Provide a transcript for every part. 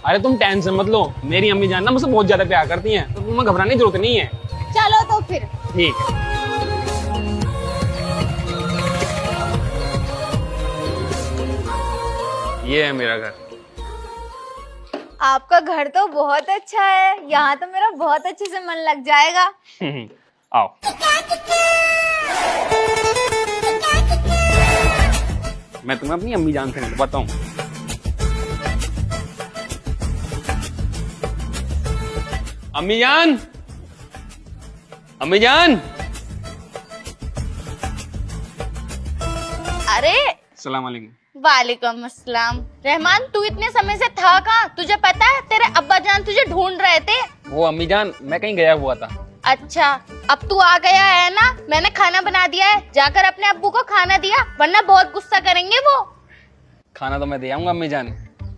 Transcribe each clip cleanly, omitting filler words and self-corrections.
अरे तुम टेंशन मत लो, मेरी अम्मी जान ना मुझसे बहुत ज्यादा प्यार करती हैं, तो तुम्हें घबराने की जरूरत नहीं है। चलो तो फिर। ठीक है। ये है मेरा घर। आपका घर तो बहुत अच्छा है, यहाँ तो मेरा बहुत अच्छे से मन लग जाएगा। आओ। मैं तुम्हें अपनी अम्मी जान से मिलवाता हूँ। अम्मी जान, अम्मी जान। अरे सलाम वालेकुम। वालेकुम अस्सलाम। रहमान, तू इतने समय से था कहाँ? तुझे पता है तेरे अब्बा जान तुझे ढूंढ रहे थे। वो अम्मी जान, मैं कहीं गया हुआ था। अच्छा, अब तू आ गया है ना? मैंने खाना बना दिया है, जाकर अपने अब्बू को खाना दिया, वरना बहुत गुस्सा करेंगे वो। खाना तो मैं दे आऊंगा अम्मी जान।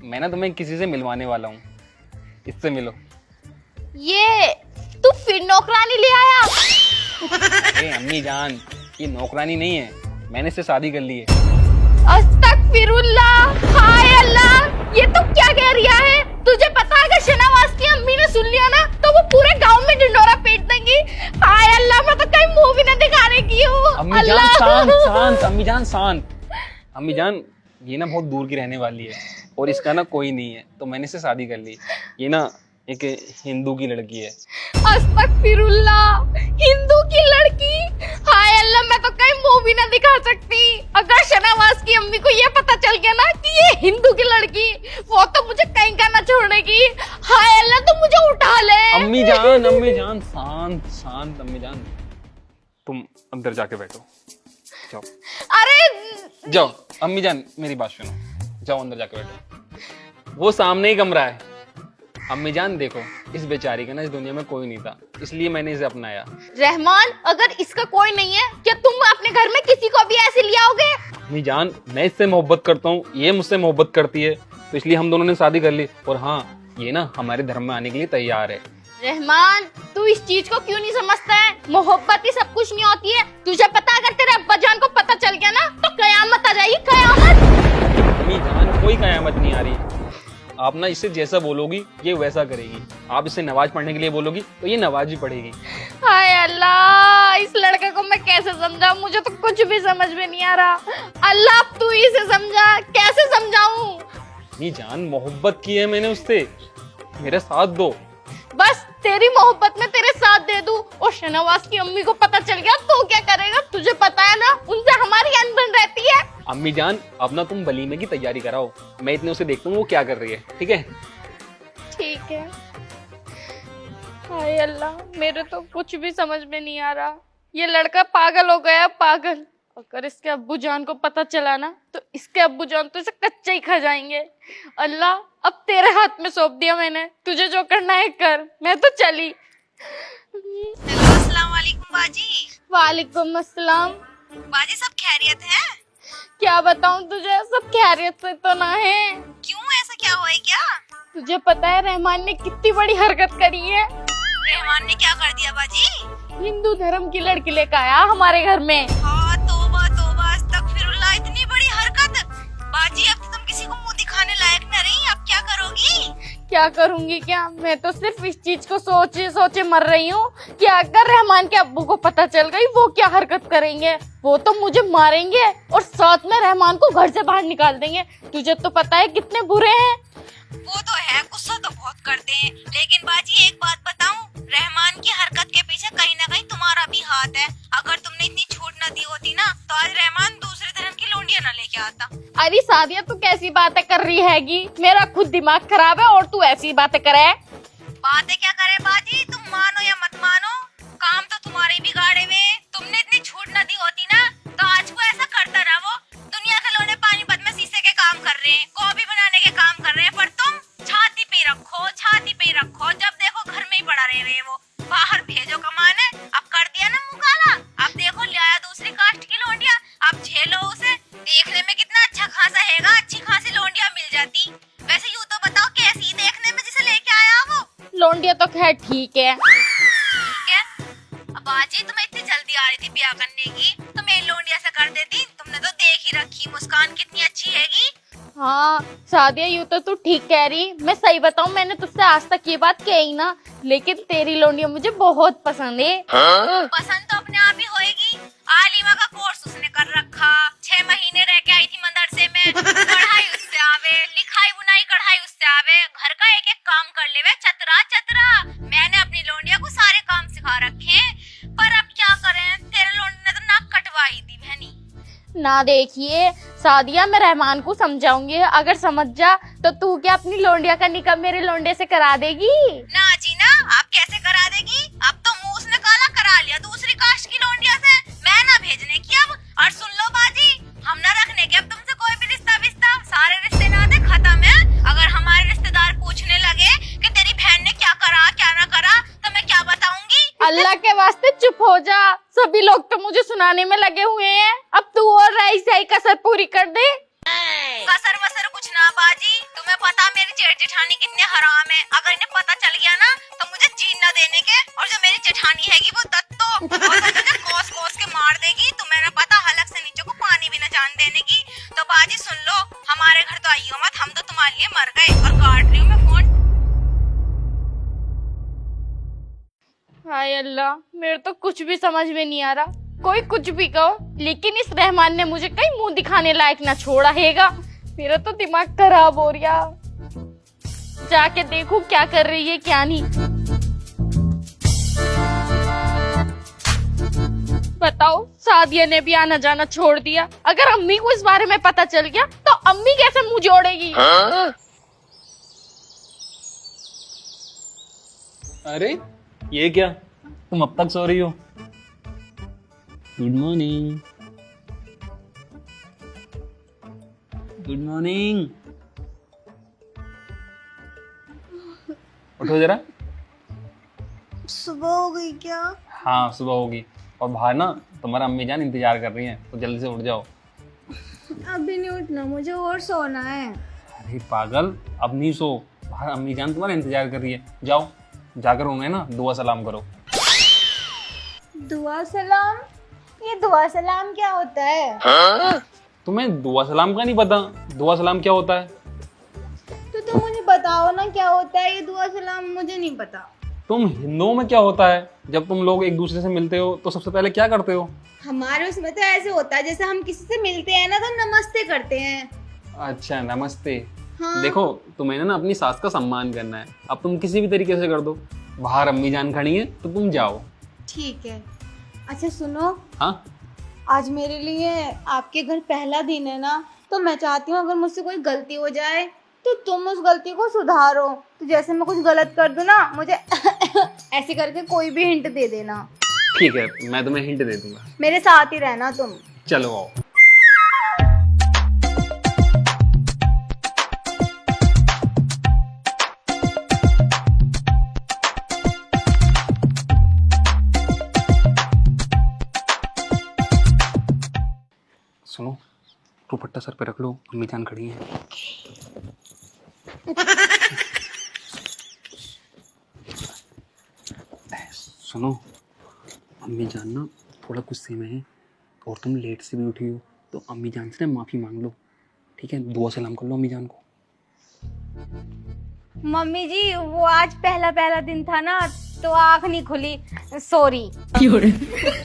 मैं ना तुम्हें किसी से मिलवाने वाला हूँ, इससे मिलो। ये तू फिर नौकरानी ले आया? अरे अम्मी जान, ये नौकरानी नहीं है, मैंने इससे शादी कर ली है। अस्तगफिरुल्लाह, हाय अल्लाह, ये तो क्या कह रिया है? तुझे पता है अगर शनावास की अम्मी ने सुन लिया ना तो वो पूरे गांव में ढिंडोरा पीट देंगी। हाय अल्लाह, मैं तो कहीं मुंह भी न दिखाने की हूँ। अम्मी जान शांत शांत, अम्मी जान शांत। अम्मी जान, ये ना बहुत दूर की रहने वाली है और इसका ना कोई नहीं है, तो मैंने इससे शादी कर ली। ये ना एक हिंदू की लड़की है। अस्तगफिरुल्लाह, हिंदू की लड़की? हाय अल्लाह, मैं तो कहीं मुंह भी ना दिखा सकती। अगर शनावास की अम्मी को ये पता चल गया ना कि ये हिंदू की लड़की, वो तो मुझे कहीं का ना छोड़ेगी। हाय अल्लाह, तू मुझे उठा ले। अम्मी जान शांत शांत। अम्मी जान, तुम अंदर जाके बैठो, जाओ। अरे जाओ अम्मी जान, मेरी बात सुनो, जाओ अंदर जाके बैठो। वो सामने ही कमरा है। अम्मी जान देखो, इस बेचारी का ना इस दुनिया में कोई नहीं था, इसलिए मैंने इसे अपनाया। रहमान, अगर इसका कोई नहीं है, क्या तुम अपने घर में किसी को भी ऐसे ले आओगे? अम्मी जान, मैं इससे मोहब्बत करता हूँ, ये मुझसे मोहब्बत करती है, तो इसलिए हम दोनों ने शादी कर ली। और हाँ, ये ना हमारे धर्म में आने के लिए तैयार है। रहमान, तू इस चीज को क्यों नहीं समझता है? मोहब्बत ही सब कुछ नहीं होती है। तुझे पता अगर तेरे अब्बा जान को पता चल गया ना तो कयामत आ जाएगी, कयामत। अम्मी जान, कोई कयामत नहीं आ रही। आप ना इससे जैसा बोलोगी ये वैसा करेगी। आप इसे नमाज पढ़ने के लिए बोलोगी तो ये नमाज भी पढ़ेगी। हाय अल्लाह, इस लड़के को मैं कैसे समझाऊं? मुझे तो कुछ भी समझ में नहीं आ रहा। अल्लाह, अब तू ही इसे समझा, कैसे समझाऊं? अम्मी जान, मोहब्बत की है मैंने उससे, मेरे साथ दो। बस तेरी मोहब्बत में तेरे साथ दे दूं और शनावास की अम्मी को पता चल गया तो क्या करेगा? तुझे पता है ना, उनसे हमारी अनबन रहती है। अम्मी जान, अब ना तुम वलीमे की तैयारी कराओ, मैं इतने उसे देखता हूँ वो क्या कर रही है। ठीक है? ठीक है। हाय अल्लाह, मेरे तो कुछ भी समझ में नहीं आ रहा। ये लड़का पागल हो गया, पागल। अगर इसके अब्बू जान को पता चला ना तो इसके अब्बू जान तो इसे कच्चे ही खा जाएंगे। अल्लाह, अब तेरे हाथ में सौंप दिया मैंने, तुझे जो करना है कर, मैं तो चली। अस्सलाम वालेकुम बाजी। वालेकुम अस्सलाम। बाजी, सब खैरियत है? क्या बताऊं तुझे, सब खैरियत से तो ना है। क्यों, ऐसा क्या हुआ है क्या? तुझे पता है रहमान ने कितनी बड़ी हरकत करी है? रहमान ने क्या कर दिया बाजी? हिंदू धर्म की लड़की लेकर आया हमारे घर में। हाँ, तौबा तौबा, अस्तगफिरुल्लाह, इतनी बड़ी हरकत। बाजी, अब तो तुम किसी को मुंह दिखाने लायक न रही, अब क्या करोगी? क्या करूंगी क्या, मैं तो सिर्फ इस चीज को सोचे सोचे मर रही हूँ कि अगर रहमान के अब्बू को पता चल गई वो क्या हरकत करेंगे। वो तो मुझे मारेंगे और साथ में रहमान को घर से बाहर निकाल देंगे। तुझे तो पता है कितने बुरे हैं। वो तो है, गुस्सा तो बहुत करते हैं, लेकिन बाजी एक बात बताऊं, रहमान की हरकत के पीछे कहीं ना कहीं तुम्हारा भी हाथ है। अगर तुमने इतनी छूट न दी होती ना तो आज रहमान दूसरे धर्म की लौंडिया न लेके आता। अरे सादिया, तू कैसी बातें कर रही हैगी? मेरा खुद दिमाग खराब है और तू ऐसी बातें करे। बातें क्या करे बाजी, तुम मानो या मत मानो, काम तो तुम्हारे बिगाड़े हुए। तुमने इतनी छूट न दी होती ना तो आज को ऐसा करता ना वो। दुनिया के लोने पानीपत में शीशे के काम कर रहे हैं, कॉफी बनाने के काम कर रहे हैं, पर तुम छाती पे रखो, जब देखो घर में ही पड़ा रहे वो। बाहर भेजो कमाने, अब कर दिया ना मुंह काला। अब देखो लाया दूसरी कास्ट की लौंडिया, अब झेलो उसे। देखने में कितना अच्छा खासा हैगा, अच्छी खासी लौंडिया मिल जाती। वैसे यूँ तो बताओ कैसी देखने में जिसे लेके आया वो? लौंडिया तो खैर ठीक है। ठीक है, अब बाजी तुम्हें इतनी जल्दी आ रही थी ब्याह करने की तो मेरी लौंडिया से कर देती। तुमने तो देख ही रखी मुस्कान कितनी अच्छी हैगी, हाँ सादिया, यूं तो तू ठीक कह रही। मैं सही बताऊं, मैंने तुझसे आज तक ये बात कही ना, लेकिन तेरी लोंडिया मुझे बहुत पसंद है। पसंद तो अपने आप ही होएगी। आलिमा का कोर्स उसने कर रखा, 6 महीने रह के आई थी मदरसे में। पढ़ाई उससे आवे, लिखाई बुनाई कढ़ाई उससे आवे, घर का एक एक काम कर लेवे चतरा चतरा। मैंने अपनी लोंडिया को सारे काम सिखा रखे हैं, पर अब क्या करें, तेरे लोंडे ने तो नाक कटवाई दी बहनी। ना देखिए सादिया, मैं रहमान को समझाऊंगी, अगर समझ जा तो तू क्या अपनी लोंडिया का निकाह मेरे लोंडे से करा देगी? ना जी ना, आप कैसे करा देगी? अब तो मुंह उसने काला करा लिया दूसरी कास्ट की लोंडिया से। मैं ना भेजने की अब। और सुन लो बाजी, हम ना रखने के अब तुमसे कोई भी रिश्ता विश्ता, सारे रिश्ते नाते खत्म है। अगर हमारे रिश्तेदार पूछने लगे कि तेरी बहन ने क्या करा क्या ना करा, तो मैं क्या बताऊंगी? अल्लाह के वास्ते चुप हो जा, सभी लोग तो मुझे सुनाने में लगे हुए हैं। अब तू और रही सही कसर पूरी कर दे। कसर वसर कुछ ना बाजी, तुम्हें पता मेरी जेठ जेठानी कितने हराम है। अगर इन्हें पता चल गया ना तो मुझे जीन न देने के, और जो मेरी जेठानी हैगी वो दत्तो, और वो मुझे कोस कोस के मार देगी। तुम्हें ना पता हलक से नीचे को पानी भी न जान देने की। तो बाजी सुन लो, हमारे घर तो आइयो मत, हम तो तुम्हारे लिए मर गए। और काट रही हूँ मैं फोन। हाय अल्लाह, मेरे तो कुछ भी समझ में नहीं आ रहा। कोई कुछ भी कहो, लेकिन इस रहमान ने मुझे कहीं मुंह दिखाने लायक ना छोड़ा हैगा। मेरा तो दिमाग खराब हो रहा। जाके देखूं क्या कर रही है क्या नहीं। बताओ, सादिया ने भी आना जाना छोड़ दिया। अगर अम्मी को इस बारे में पता चल गया तो अम्मी कैसे मुंह जोड़ेगी? अरे ये क्या, तुम अब तक सो रही हो? Good morning. Good morning. उठो जरा। सुबह हो गई क्या? हाँ सुबह होगी, और बाहर ना तुम्हारा अम्मी जान इंतजार कर रही हैं, तो जल्दी से उठ जाओ। अभी नहीं उठना, मुझे और सोना है। अरे पागल, अब नहीं सो, बाहर अम्मी जान तुम्हारा इंतजार कर रही है। जाओ, जाकर उन्हें ना दुआ सलाम करो। दुआ सलाम? ये दुआ सलाम क्या होता है? तुम्हें दुआ सलाम का नहीं पता? दुआ सलाम क्या होता है? तो तुम मुझे बताओ ना क्या होता है ये दुआ सलाम, मुझे नहीं पता। तुम हिंदुओं में क्या होता है, जब तुम लोग एक दूसरे से मिलते हो तो सबसे पहले क्या करते हो? हमारे उसमें तो ऐसे होता है, जैसे हम किसी से मिलते हैं ना तो नमस्ते करते हैं। अच्छा नमस्ते। हाँ। देखो, तुम्हें ना अपनी सास का सम्मान करना है। अब तुम किसी भी तरीके से कर दो। बाहर अम्मी जान खड़ी है तो तुम जाओ। ठीक है। अच्छा सुनो, हाँ आज मेरे लिए आपके घर पहला दिन है ना, तो मैं चाहती हूँ अगर मुझसे कोई गलती हो जाए तो तुम उस गलती को सुधारो। तो जैसे मैं कुछ गलत कर दूँ ना, मुझे ऐसे करके कोई भी हिंट दे देना। ठीक है, मैं तुम्हें हिंट दे दूंगा। मेरे साथ ही रहना तुम। चलो आओ। सुनो, दुपट्टा सर पे रख लो, अम्मी जान खड़ी हैं। सुनो, अम्मी जान ना थोड़ा गुस्से में है, और तुम लेट से भी उठी हो, तो अम्मी जान से ना माफ़ी मांग लो, ठीक है? दुआ सलाम कर लो अम्मी जान को। मम्मी जी, वो आज पहला पहला दिन था ना, तो आँख नहीं खुली। सॉरी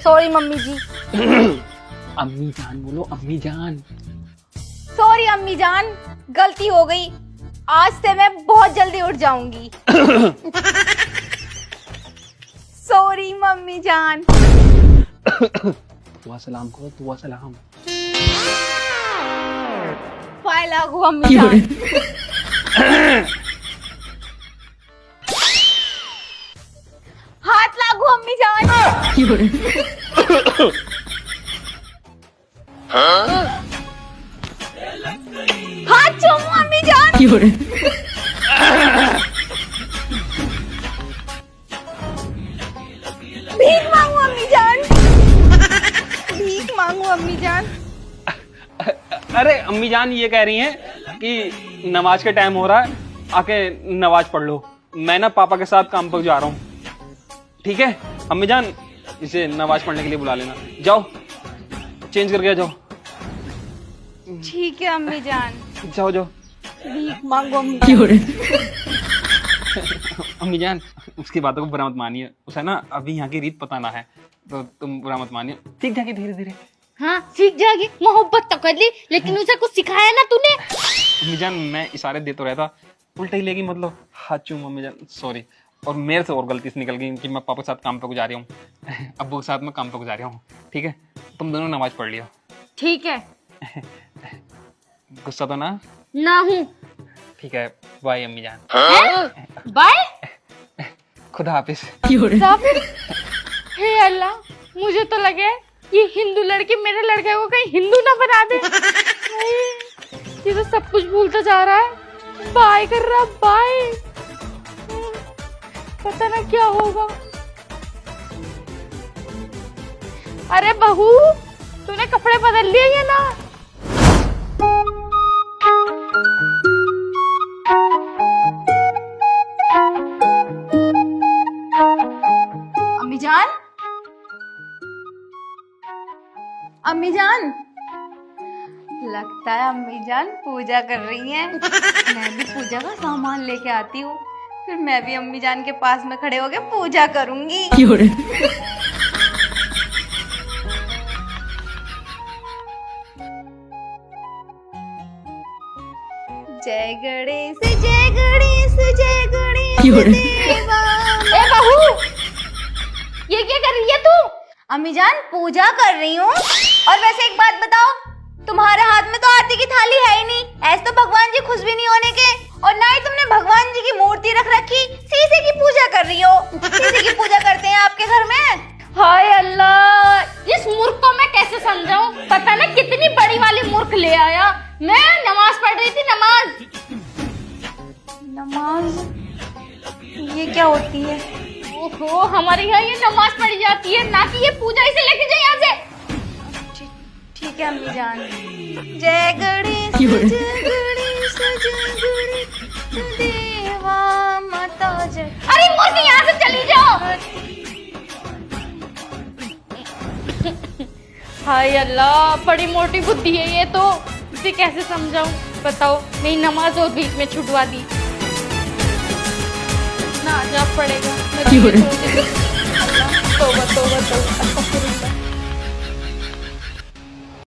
सॉरी मम्मी जी। अम्मी जान बोलो, अम्मी जान। सॉरी अम्मी जान, गलती हो गई। आज से मैं बहुत जल्दी उठ जाऊंगी। सॉरी मम्मी जान। दुआ सलाम करो, दुआ सलाम। पाए लागू अम्मी जान। हाथ लागू अम्मी जान। हाथ चूमू अम्मी जान। भीख मांगू अम्मी जान। भीख मांगू अम्मी जान। अरे अम्मी जान ये कह रही हैं कि नमाज का टाइम हो रहा है, आके नमाज पढ़ लो। मैं ना पापा के साथ काम पर जा रहा हूँ, ठीक है? अम्मी जान, इसे नमाज पढ़ने के लिए बुला लेना। जाओ, चेंज करके आ जाओ। ठीक है अम्मी जान। जाओ जाओ। भीख मांगो अम्मी। अम्मी जान उसकी बातों को बुरा मत मानिए, उसे ना अभी यहाँ की रीत पता ना है, तो तुम बुरा मत मानिए, सीख जाएगी धीरे धीरे। हाँ सीख जाएगी, मोहब्बत तो कर ली, लेकिन उसे कुछ सिखाया ना तूने। अम्मी जान मैं इशारे दे तो रहता, उल्टा ही लेगी मतलब। हाथ चूम अम्मी जान, सॉरी। और मेरे से और गलती से निकल गई कि मैं पापा के साथ काम पे गुजारी हूँ, अब्बू के साथ मैं काम पे गुजारी हूँ। ठीक है, तुम दोनों नमाज पढ़ लियो। ठीक है। गुस्सा तो ना? ना हूँ। ठीक है, बाय अम्मी जान। बाय। खुदा हाफिज। हे अल्लाह, मुझे तो लगे ये हिंदू लड़की मेरे लड़के को कहीं हिंदू ना बना दे। ये तो सब कुछ भूलता जा रहा है, बाय कर रहा, बाय। पता ना क्या होगा। अरे बहू, तूने कपड़े बदल लिए या ना? अम्मी जान, अम्मी जान, लगता है अम्मी जान पूजा कर रही हैं। मैं भी पूजा का सामान लेके आती हूँ, फिर मैं भी अम्मी जान के पास में खड़े होके पूजा करूंगी। जय गणेश जय गणेश जय गणेश देवा। ए बहू, ये क्या कर रही है तू? अम्मी जान पूजा कर रही हूँ। और वैसे एक बात बताओ, तुम्हारे हाथ में तो आरती की थाली है ही नहीं, ऐसे तो भगवान जी खुश भी नहीं होने के। और ना ही तुमने भगवान जी की मूर्ति रख रखी, शीशे की पूजा कर रही हो। शीशे की पूजा करते हैं आपके घर में? हाय अल्लाह, इस मूर्ख को मैं कैसे समझाऊं? पता ना कितनी बड़ी वाली मूर्ख ले आया। मैं नमाज पढ़ रही थी, नमाज। नमाज ये क्या होती है? ओहो, हमारे यहाँ ये नमाज पढ़ी जाती है, ना कि ये पूजा। इसे लेके जाए यहाँ से। ठीक है अम्मी जान। जय गणेश जय गणेश जय गणेश देवा माता जय। अरे मूर्ख, यहाँ से चली जाओ। हाय अल्लाह, बड़ी मोटी बुद्धि है ये तो। इसे कैसे समझाऊं? बताओ, मेरी नमाज और बीच में छुटवा दी ना। जा पड़ेगा। मैं तोबा तोबा तोबा।